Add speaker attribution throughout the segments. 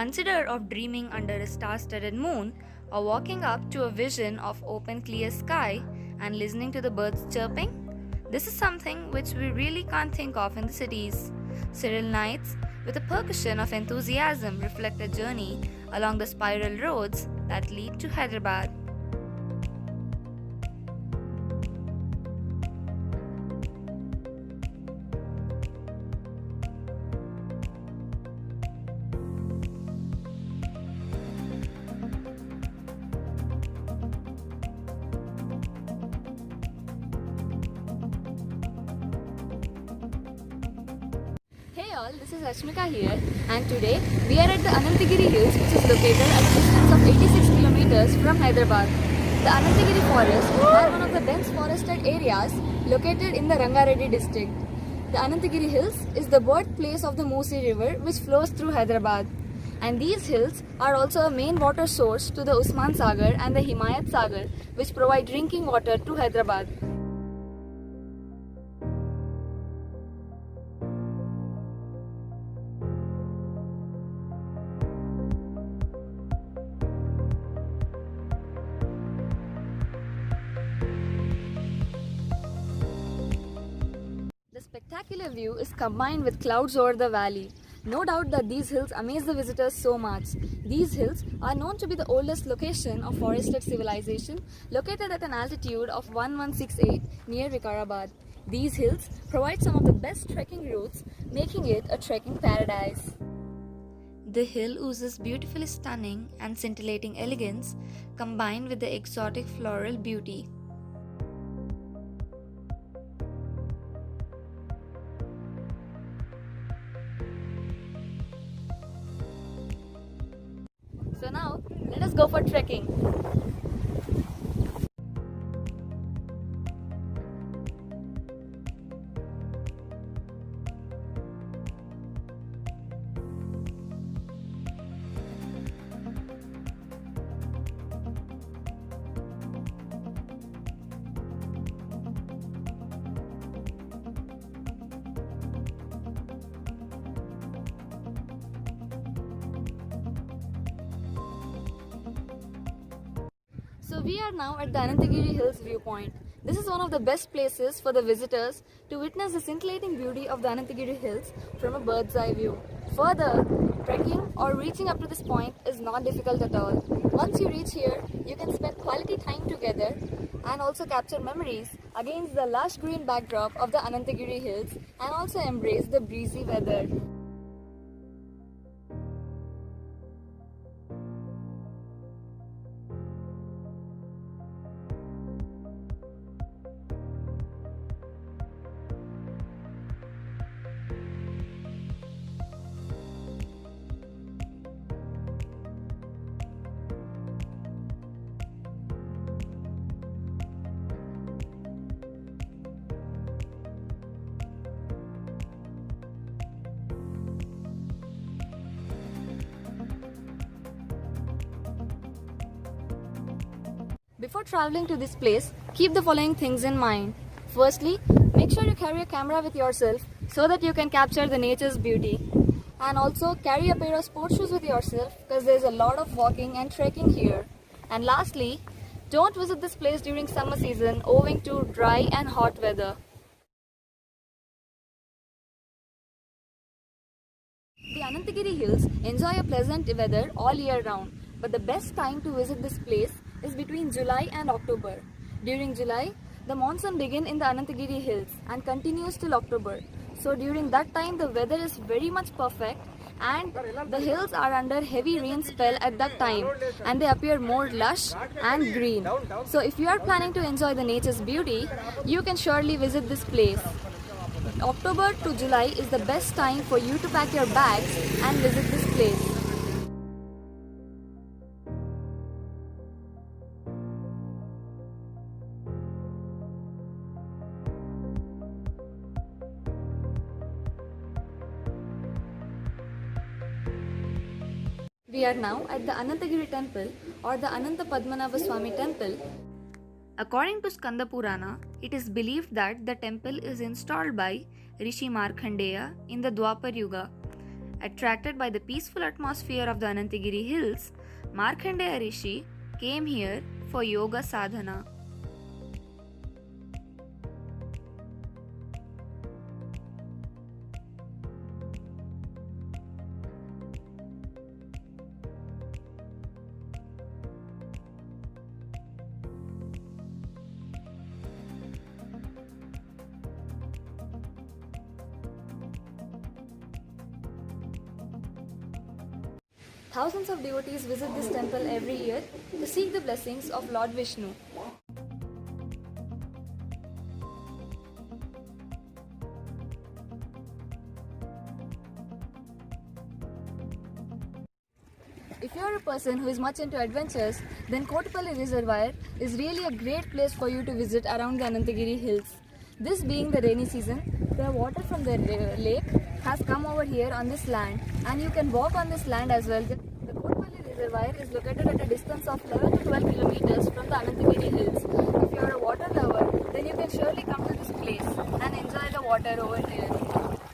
Speaker 1: Consider of dreaming under a star-studded moon or walking up to a vision of open clear sky and listening to the birds chirping. This is something which we really can't think of in the cities. Cyril nights with a percussion of enthusiasm reflect a journey along the spiral roads that lead to Hyderabad.
Speaker 2: Hey all, this is Ashmika here, and today we are at the Anantagiri Hills, which is located at a distance of 86 kilometers from Hyderabad. The Anantagiri forest are one of the dense forested areas located in the Rangareddy district. The Anantagiri Hills is the birthplace of the Moosi River, which flows through Hyderabad. And these hills are also a main water source to the Usman Sagar and the Himayat Sagar, which provide drinking water to Hyderabad. The spectacular view is combined with clouds over the valley. No doubt that these hills amaze the visitors so much. These hills are known to be the oldest location of forested civilization, located at an altitude of 1168 near Vikarabad. These hills provide some of the best trekking routes, making it a trekking paradise.
Speaker 1: The hill oozes beautifully stunning and scintillating elegance combined with the exotic floral beauty.
Speaker 2: So now, let us go for trekking. So we are now at the Anantagiri Hills viewpoint. This is one of the best places for the visitors to witness the scintillating beauty of the Anantagiri Hills from a bird's eye view. Further, trekking or reaching up to this point is not difficult at all. Once you reach here, you can spend quality time together and also capture memories against the lush green backdrop of the Anantagiri Hills and also embrace the breezy weather. Before traveling to this place, keep the following things in mind. Firstly, make sure you carry a camera with yourself so that you can capture the nature's beauty. And also carry a pair of sports shoes with yourself because there's a lot of walking and trekking here. And lastly, don't visit this place during summer season owing to dry and hot weather. The Anantagiri Hills enjoy a pleasant weather all year round, but the best time to visit this place is between July and October. During July, the monsoon begins in the Anantagiri Hills and continues till October. So during that time, the weather is very much perfect and the hills are under heavy rain spell at that time and they appear more lush and green. So if you are planning to enjoy the nature's beauty, you can surely visit this place. October to July is the best time for you to pack your bags and visit this place. We are now at the Anantagiri temple or the Ananta Padmanabha Swami temple.
Speaker 1: According to Skanda Purana, it is believed that the temple is installed by Rishi Markandeya in the Dwapar Yuga Attracted by the peaceful atmosphere of the Anantagiri hills, Markandeya Rishi came here for yoga sadhana.
Speaker 2: Thousands of devotees visit this temple every year to seek the blessings of Lord Vishnu. If you are a person who is much into adventures, then Kotapalli Reservoir is really a great place for you to visit around the Anantagiri hills. This being the rainy season, the water from the lake has come over here on this land, and you can walk on this land as well. The Kotapalli Reservoir is located at a distance of 11 to 12 kilometers from the Anantagiri hills. If you are a water lover, then you can surely come to this place and enjoy the water over here.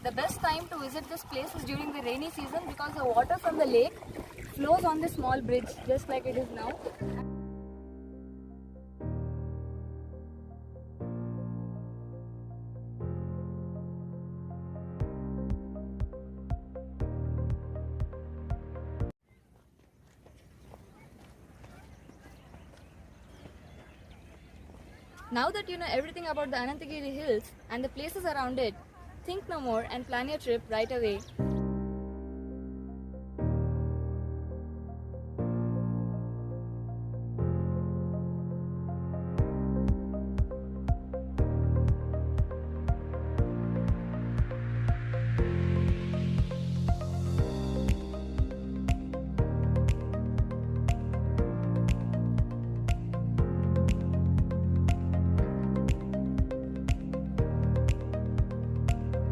Speaker 2: The best time to visit this place is during the rainy season because the water from the lake flows on this small bridge just like it is now. Now that you know everything about the Anantagiri hills and the places around it, think no more and plan your trip right away.